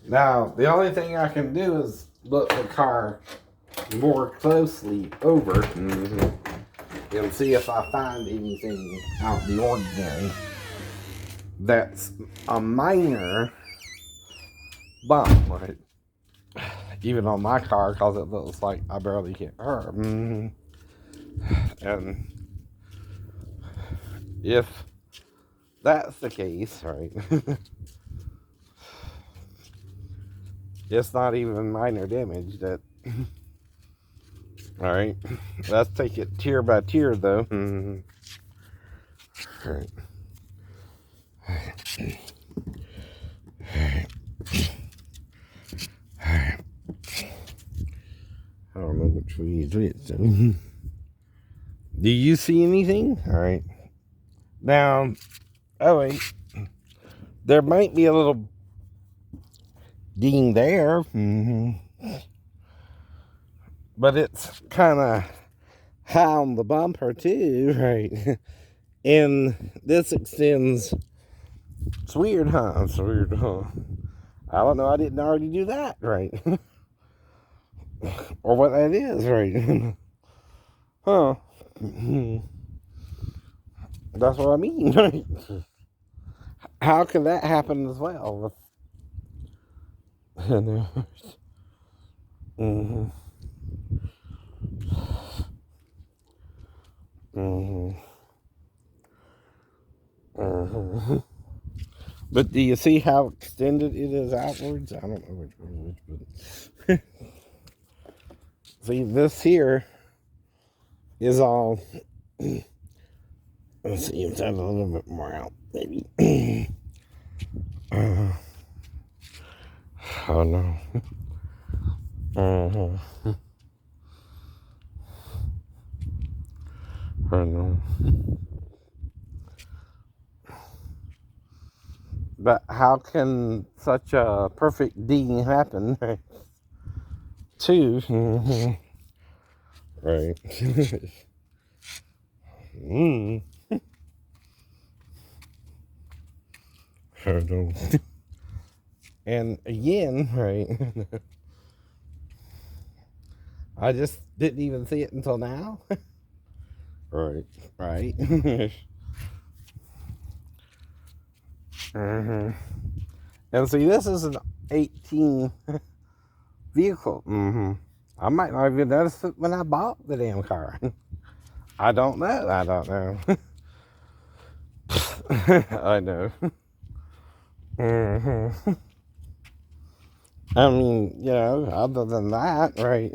Now, the only thing I can do is look the car more closely over and see if I find anything out of the ordinary that's a minor bump, right? Even on my car, because it looks like I barely hit her. And if that's the case, right, it's not even minor damage. That all right. Let's take it tier by tier, though. All right. I don't know which way is which. So. Do you see anything? All right. Now, oh wait, there might be a little ding there, but it's kind of high on the bumper too, right? And this extends. It's weird, huh? It's weird, huh? I don't know. I didn't already do that, right? Or what that is, right? Huh? That's what I mean, right? How can that happen as well? Mm-hmm. Mm-hmm. Mm-hmm. But do you see how extended it is outwards? I don't know which one but see, this here is all. Let's see, it's a little bit more out, maybe. Oh no. Oh no. But how can such a perfect ding happen? Too. Right. I don't know. And again, right. I just didn't even see it until now. Right. And see, this is an 18 vehicle. I might not even notice it when I bought the damn car. I don't know. I know. I mean, you know, other than that, right?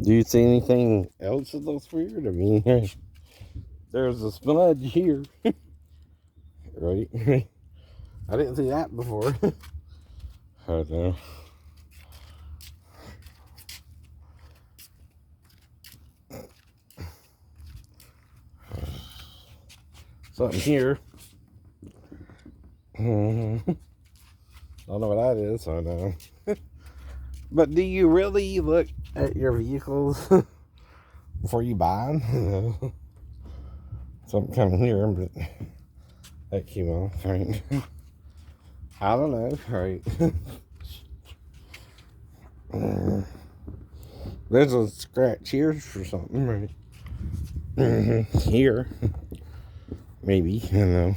Do you see anything else that looks weird? I mean, there's a smudge here. Right? I didn't see that before. I don't know. Something here. I don't know what that is. I know. But do you really look at your vehicles before you buy them? Something coming here, but that came off, right? I don't know, right? There's a scratch here for something, right? Here. Maybe, you know.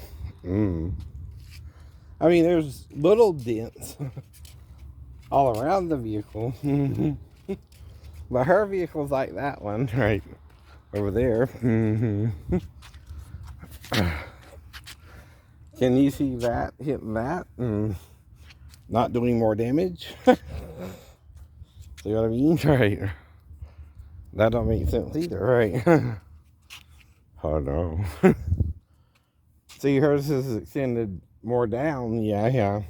I mean, there's little dents all around the vehicle. But her vehicle's like that one, right? Over there. Can you see that hitting that and not doing more damage? See what I mean? Right. That don't make sense either, right? Oh no. See, hers is extended more down, yeah.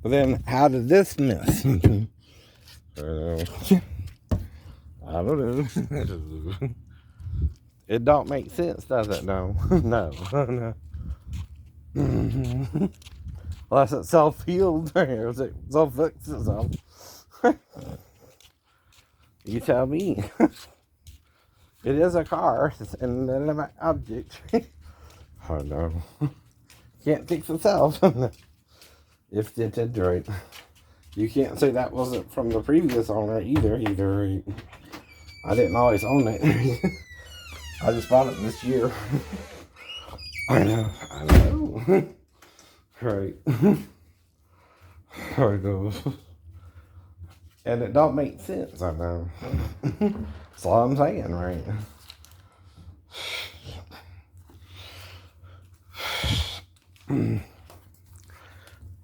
But then, how did this miss? I don't know. It don't make sense, does it? No. No. Unless it's self-healed, or is it self-fixed itself? You tell me. It is a car and an object. Oh no. Can't fix itself. If it did right. You can't say that wasn't from the previous owner either. I didn't always own it. I just bought it this year. I know. Right. I know. And it don't make sense, I know. That's all I'm saying, right?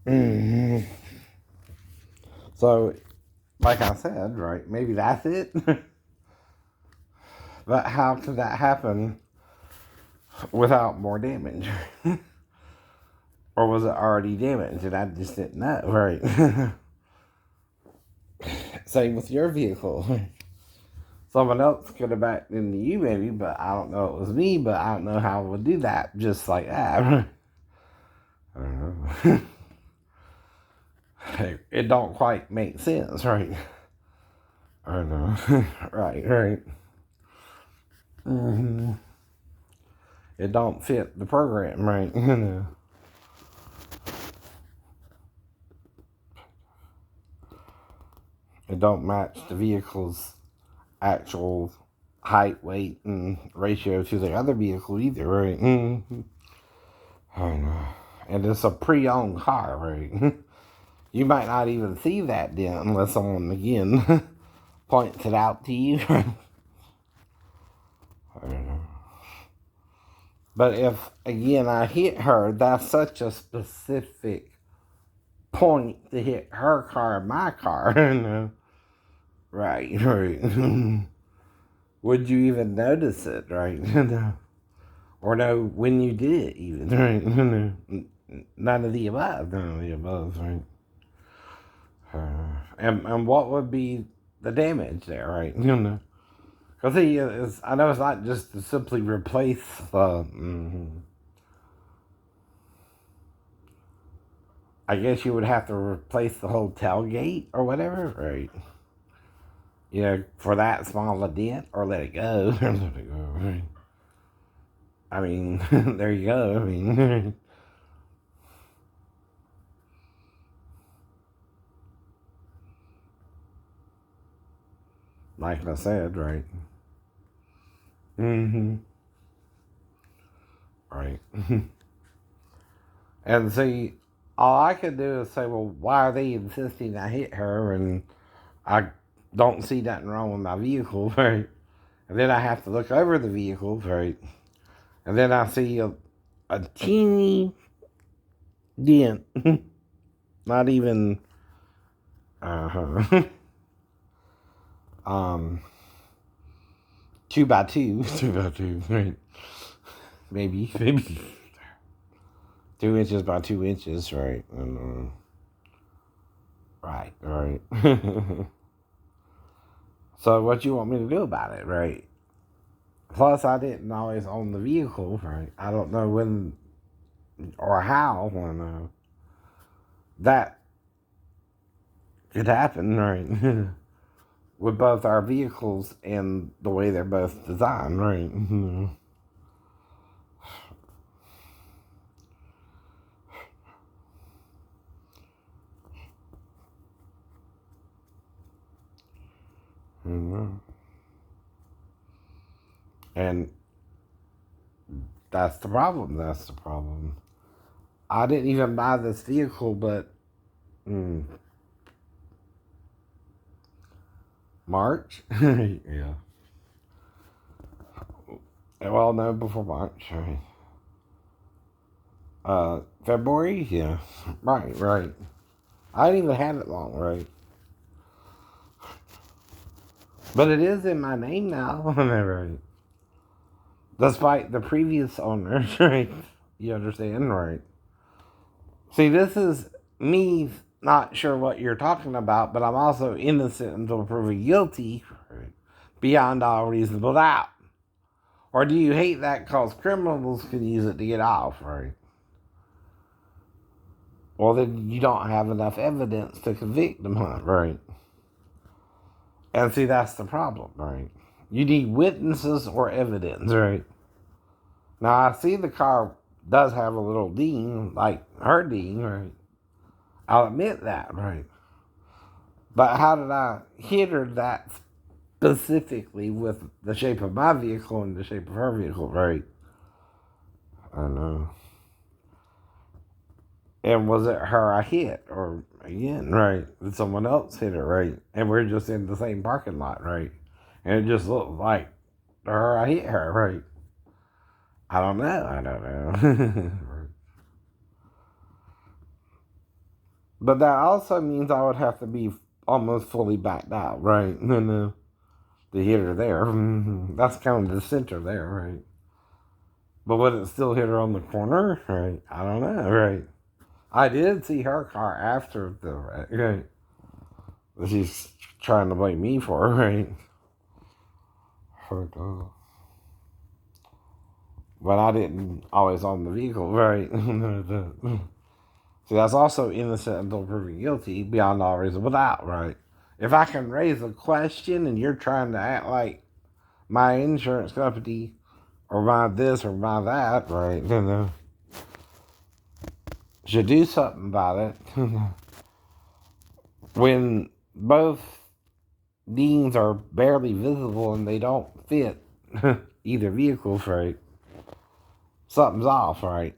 Mm-hmm. So, like I said, right, maybe that's it. But how could that happen without more damage? Or was it already damaged and I just didn't know, right? Same with your vehicle. Someone else could have backed into you, maybe, but I don't know it was me, but I don't know how I would do that just like that. I don't know. It don't quite make sense, right? I don't know. Right. Mm-hmm. It don't fit the program, right? It don't match the vehicle's actual height, weight, and ratio to the other vehicle either, right? Mm-hmm. I don't know. And it's a pre-owned car, right? You might not even see that dent unless someone, again, points it out to you. I don't know. But if, again, I hit her, that's such a specific point to hit her car and my car. Right. Would you even notice it, right? Or know when you did it, even, right? None of the above, right? And what would be the damage there, right? Because I know it's not just to simply replace the. I guess you would have to replace the whole tailgate or whatever, right? For that small a dent, or let it go. Let it go, right? I mean, there you go. I mean, like I said, right? Mm-hmm. Right. And see, all I could do is say, well, why are they insisting I hit her and I don't see nothing wrong with my vehicle, right? And then I have to look over the vehicle, right? And then I see a teeny dent. Not even, uh-huh. 2 by 2, 2 by 2, right? Maybe 2 inches by 2 inches, right? And, right. So what you want me to do about it, right? Plus, I didn't always own the vehicle, right? I don't know when or how that could happen, right? With both our vehicles and the way they're both designed, right? And that's the problem. I didn't even buy this vehicle, but March? Yeah. Well, no, before March. Right. February? Yeah. Right. I didn't even have it long, right? But it is in my name now, right? Despite the previous owners, right? You understand, right? See, this is me not sure what you're talking about, but I'm also innocent until proven guilty, right? Beyond all reasonable doubt. Or do you hate that because criminals can use it to get off, right? Well, then you don't have enough evidence to convict them, right? And see, that's the problem, right? You need witnesses or evidence, right? Now, I see the car does have a little ding, like her ding, right? I'll admit that, right? But how did I hit her that specifically with the shape of my vehicle and the shape of her vehicle, right? I know. And was it her I hit? Or, again, right? Did someone else hit her, right? And we're just in the same parking lot, right? And it just looked like her I hit her, right? I don't know. I don't know. But that also means I would have to be almost fully backed out, right? No, the hitter there. That's kind of the center there, right? But would it still hit her on the corner? Right? I don't know, right? I did see her car after the wreck, right? She's trying to blame me for it, right? But I didn't always own the vehicle, right? See, that's also innocent until proven guilty beyond all reasonable doubt, right? If I can raise a question and you're trying to act like my insurance company or my this or my that, right? Should do something about it. When both dings are barely visible and they don't fit either vehicle, right? Something's off, right?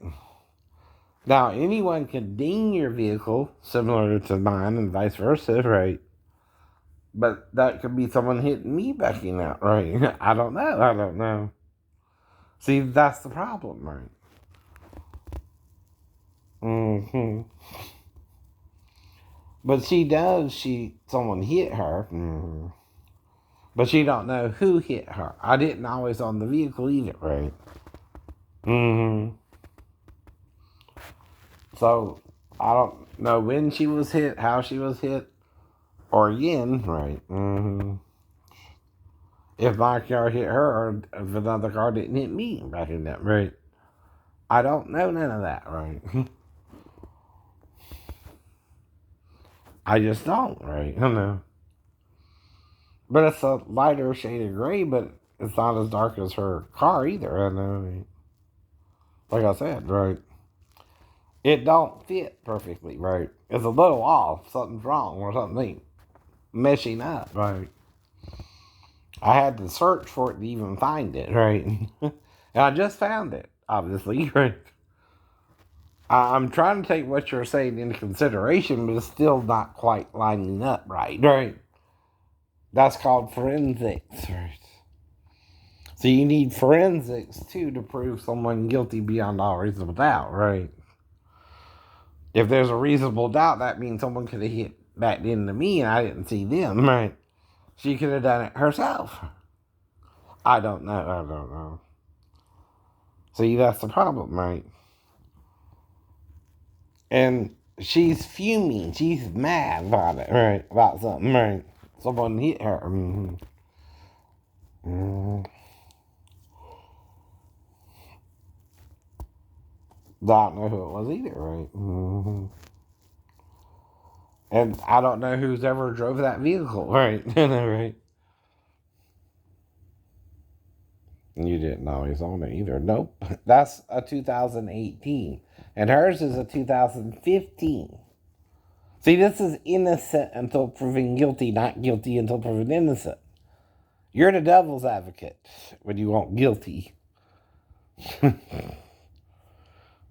Now, anyone can ding your vehicle, similar to mine and vice versa, right? But that could be someone hitting me backing out, right? I don't know. See, that's the problem, right? Mm-hmm. But someone hit her. Mm-hmm. But she don't know who hit her. I didn't always own the vehicle either, right? Mm-hmm. So, I don't know when she was hit, how she was hit, or again, right? Mm-hmm. If my car hit her, or if another car didn't hit me back in that, right? I don't know none of that, right? I just don't, right? I don't know. But it's a lighter shade of gray, but it's not as dark as her car either. I know. Like I said, right? It don't fit perfectly, right? It's a little off. Something's wrong or something meshing up, right? I had to search for it to even find it, right? And I just found it, obviously, right? I'm trying to take what you're saying into consideration, but it's still not quite lining up right? That's called forensics, right? So you need forensics, too, to prove someone guilty beyond all reasonable doubt, right? If there's a reasonable doubt, that means someone could have hit back into me and I didn't see them, right? She could have done it herself. I don't know. See, that's the problem, right? And she's fuming. She's mad about it, right? About something, right? Someone hit her. Mm-hmm. Mm-hmm. Don't know who it was either, right? Mm-hmm. And I don't know who's ever drove that vehicle, right? Right? You didn't always own it either. Nope. That's a 2018. And hers is a 2015. See, this is innocent until proven guilty, not guilty until proven innocent. You're the devil's advocate when you want guilty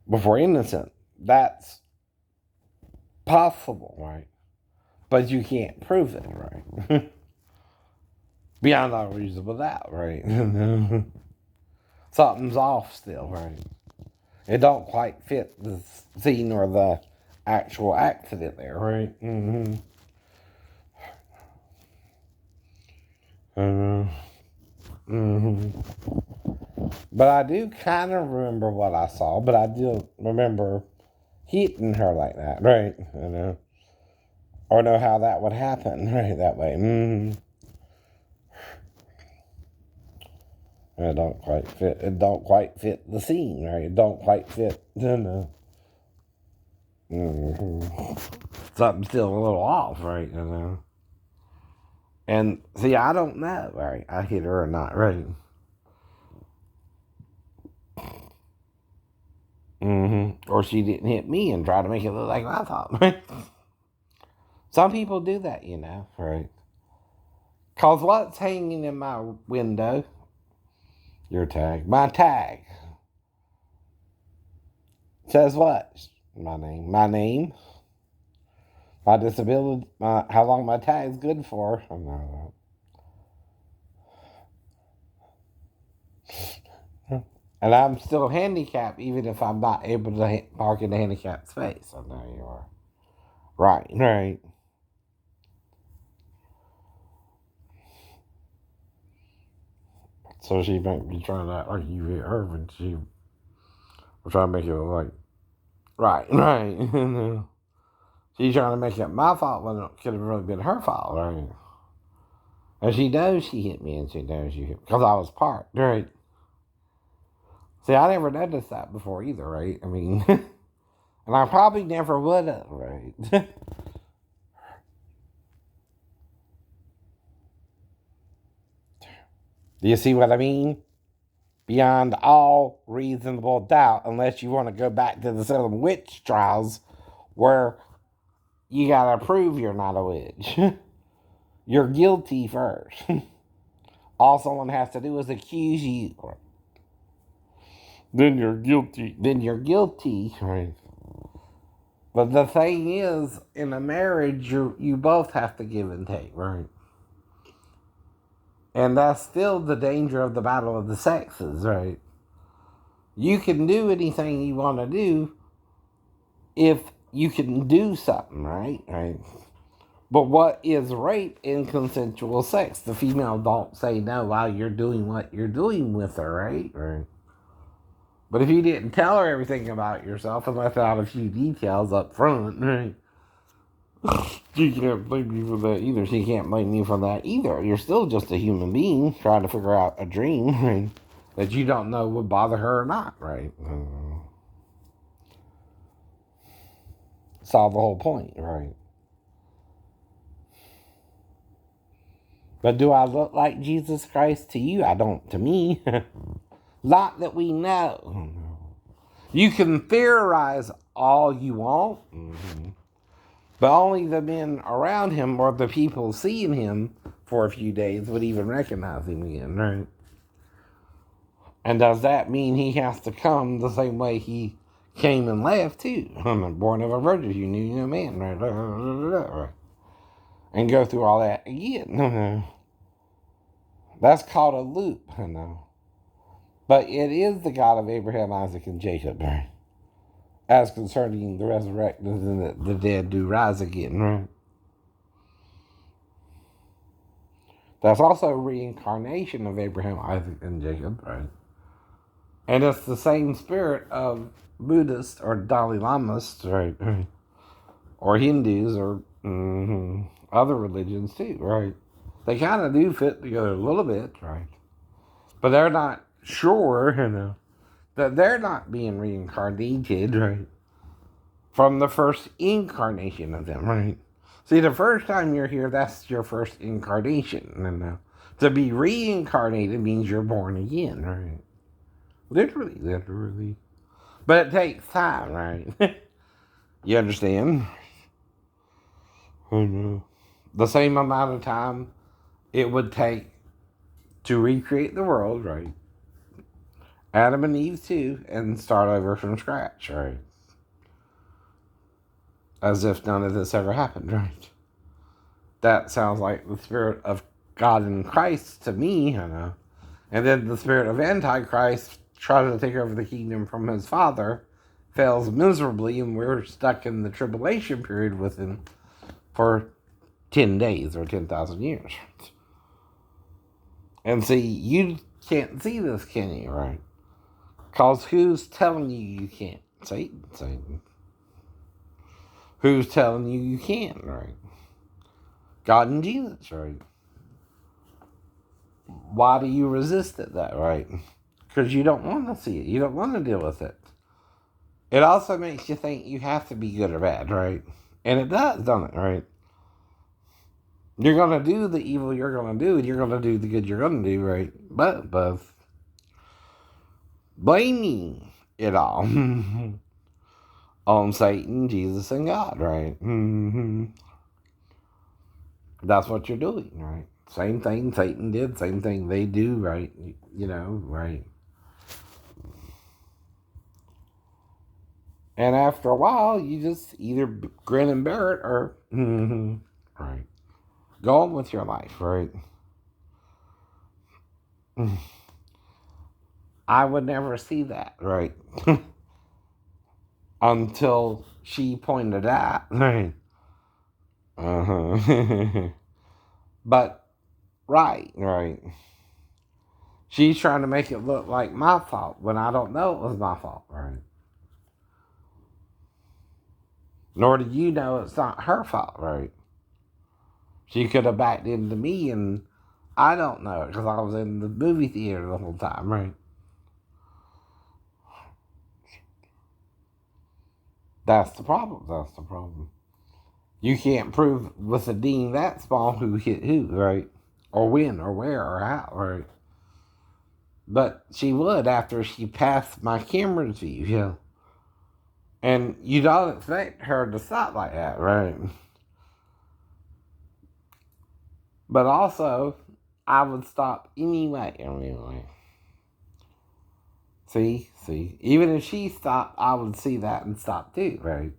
before innocent. That's possible, right? But you can't prove it, right? Beyond all reasonable doubt, right? Something's off still, right? It don't quite fit the scene or the actual accident there, right? Mm-hmm. Mm-hmm. But I do kind of remember what I saw, but I do remember hitting her like that, right? Or know how that would happen, right? That way. Mm-hmm. It don't quite fit. It don't quite fit the scene, right? It don't quite fit. Mm-hmm. Something's still a little off, right? And see, I don't know, right? I hit her or not, right? Or she didn't hit me and try to make it look like I thought, right? Some people do that, right? Cause what's hanging in my window? Your tag. My tag. Says what? My name. My name. My disability. How long my tag's good for. I know that. And I'm still handicapped even if I'm not able to park in the handicapped space. I know you are. Right. So she might be trying to act like you hit her when she was trying to make it look like. Right. She's trying to make it my fault when it could have really been her fault, right? And she knows she hit me and she knows you hit me because I was parked, right? See, I never noticed that before either, right? I mean, and I probably never would have, right? Do you see what I mean? Beyond all reasonable doubt, unless you want to go back to the Salem witch trials where you gotta prove you're not a witch. You're guilty first. All someone has to do is accuse you. Then you're guilty. Right. But the thing is, in a marriage, you both have to give and take, right? And that's still the danger of the battle of the sexes, right? You can do anything you want to do if you can do something, right? Right. But what is rape in consensual sex? The female don't say no while you're doing what you're doing with her, right? Right. But if you didn't tell her everything about yourself and left out a few details up front, right? She can't blame you for that either. She can't blame you for that either. You're still just a human being trying to figure out a dream, right? That you don't know would bother her or not, right? Solve the whole point, right? But do I look like Jesus Christ to you? I don't to me. Not that we know. You can theorize all you want, but only the men around him or the people seeing him for a few days would even recognize him again, right? And does that mean he has to come the same way he came and left too? I'm born of a virgin, you knew no man, right? And go through all that again. That's called a loop, I know. But it is the God of Abraham, Isaac, and Jacob, right? As concerning the resurrection and the dead do rise again, right? That's also a reincarnation of Abraham, Isaac, and Jacob, right? And it's the same spirit of Buddhists or Dalai Lamas, right? Or Hindus or other religions too, right? They kind of do fit together a little bit, right? But they're not sure, that they're not being reincarnated, right? From the first incarnation of them, right? See, the first time you're here, that's your first incarnation. And to be reincarnated means you're born again, right? Literally. But it takes time, right? You understand? The same amount of time it would take to recreate the world, right? Adam and Eve too, and start over from scratch, right? As if none of this ever happened, right? That sounds like the spirit of God in Christ to me, And then the spirit of Antichrist tries to take over the kingdom from his father, fails miserably, and we're stuck in the tribulation period with him for 10 days or 10,000 years. And see, you can't see this, can you, right? Because who's telling you can't? Satan. Who's telling you can't, right? God and Jesus, right? Why do you resist it, that, right? Because you don't want to see it. You don't want to deal with it. It also makes you think you have to be good or bad, right? And it does, don't it, right? You're gonna do the evil you're gonna do, and you're gonna do the good you're gonna do, right? But blaming it all on Satan, Jesus, and God, right? That's what you're doing, right? Same thing Satan did, same thing they do, right? You know, right? And after a while, you just either grin and bear it or, right? Go on with your life, right? I would never see that, right? Until she pointed out, right? But, right. She's trying to make it look like my fault when I don't know it was my fault, right? Nor do you know it's not her fault, right? She could have backed into me and I don't know it because I was in the movie theater the whole time, right? That's the problem. You can't prove with a ding that small who hit who, right? Or when, or where, or how, right? But she would after she passed my camera view, yeah. And you don't expect her to stop like that, right? But also, I would stop anyway. See? Even if she stopped, I would see that and stop too, right?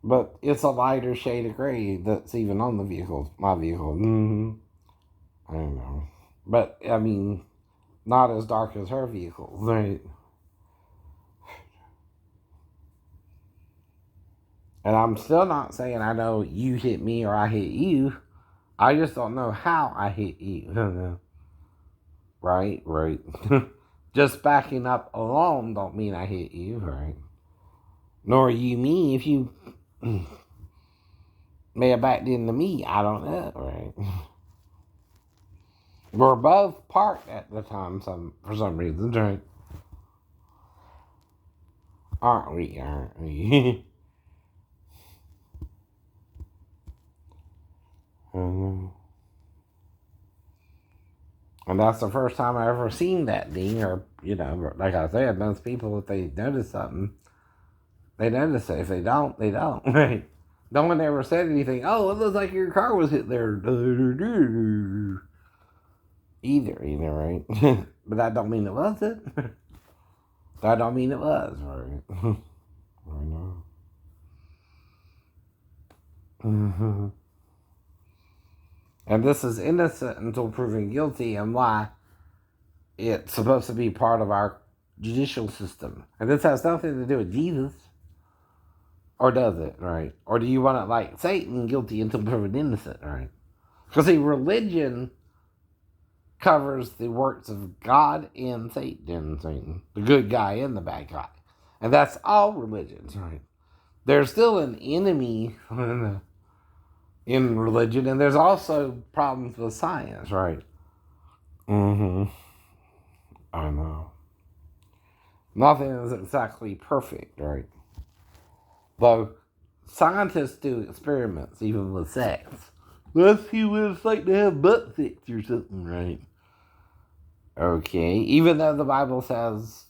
But it's a lighter shade of gray that's even on the vehicle, my vehicle. I don't know. But, I mean, not as dark as her vehicle, right? And I'm still not saying I know you hit me or I hit you. I just don't know how I hit you. Right. Just backing up alone don't mean I hit you, right? Nor you me if you may have backed into me. I don't know, right? We're both parked at the time for some reason, right? Aren't we? And that's the first time I ever seen that ding, or, like I said, most people, if they notice something, they notice it. If they don't, they don't, right? No one ever said anything, oh, it looks like your car was hit there. Either, right? But that don't mean it wasn't. That don't mean it was, right? I know. And this is innocent until proven guilty, and why it's supposed to be part of our judicial system. And this has nothing to do with Jesus. Or does it, right? Or do you want it like Satan, guilty until proven innocent, right? Because see, religion covers the works of God and Satan, the good guy and the bad guy. And that's all religions, right? There's still an enemy in religion, and there's also problems with science, right? I know. Nothing is exactly perfect, right? Though scientists do experiments even with sex. Let's see what it's like to have butt sex or something, right? Okay, even though the Bible says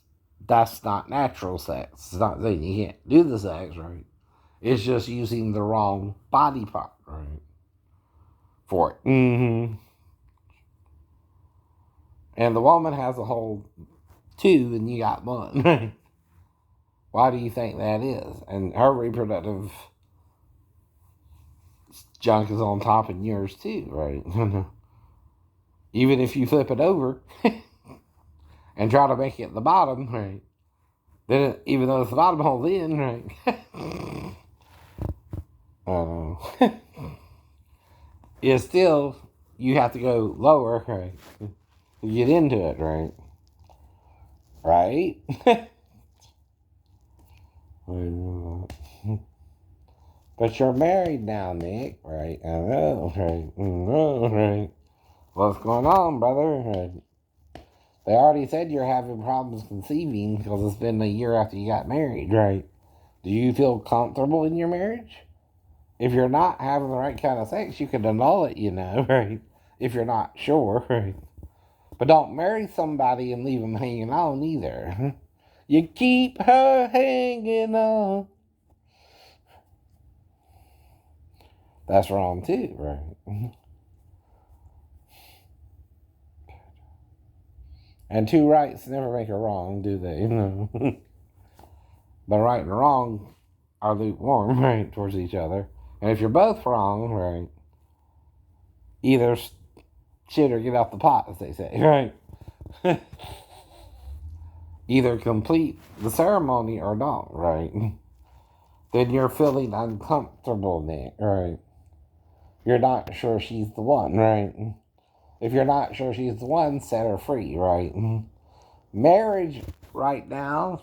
that's not natural sex. It's not saying you can't do the sex, right? It's just using the wrong body part, right? For it. And the woman has a whole two and you got one, right? Why do you think that is? And her reproductive junk is on top of yours too, right? Even if you flip it over and try to make it the bottom, right? Then even though it's the bottom hole in, right? It's still, you have to go lower, right? To get into it, right? Right? But you're married now, Nick, right? I know, right? I know, right? What's going on, brother? Right? They already said you're having problems conceiving because it's been a year after you got married, right? Do you feel comfortable in your marriage? If you're not having the right kind of sex, you can annul it, right? If you're not sure, right? But don't marry somebody and leave them hanging on either. You keep her hanging on. That's wrong too, right? And two rights never make a wrong, do they? No. But right and wrong are lukewarm, right, towards each other. And if you're both wrong, right, either shit or get out the pot, as they say, right? Either complete the ceremony or don't, right? Then you're feeling uncomfortable, Nick, right? You're not sure she's the one, right? If you're not sure she's the one, set her free, right? Marriage right now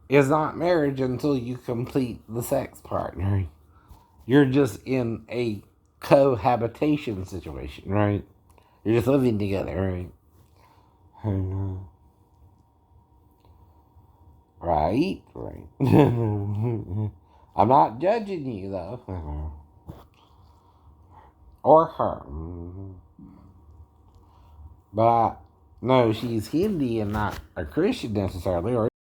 is not marriage until you complete the sex part, right? You're just in a cohabitation situation, right? You're just living together, right? Right, right. I'm not judging you, though. Or her. But I know she's Hindi and not a Christian necessarily, or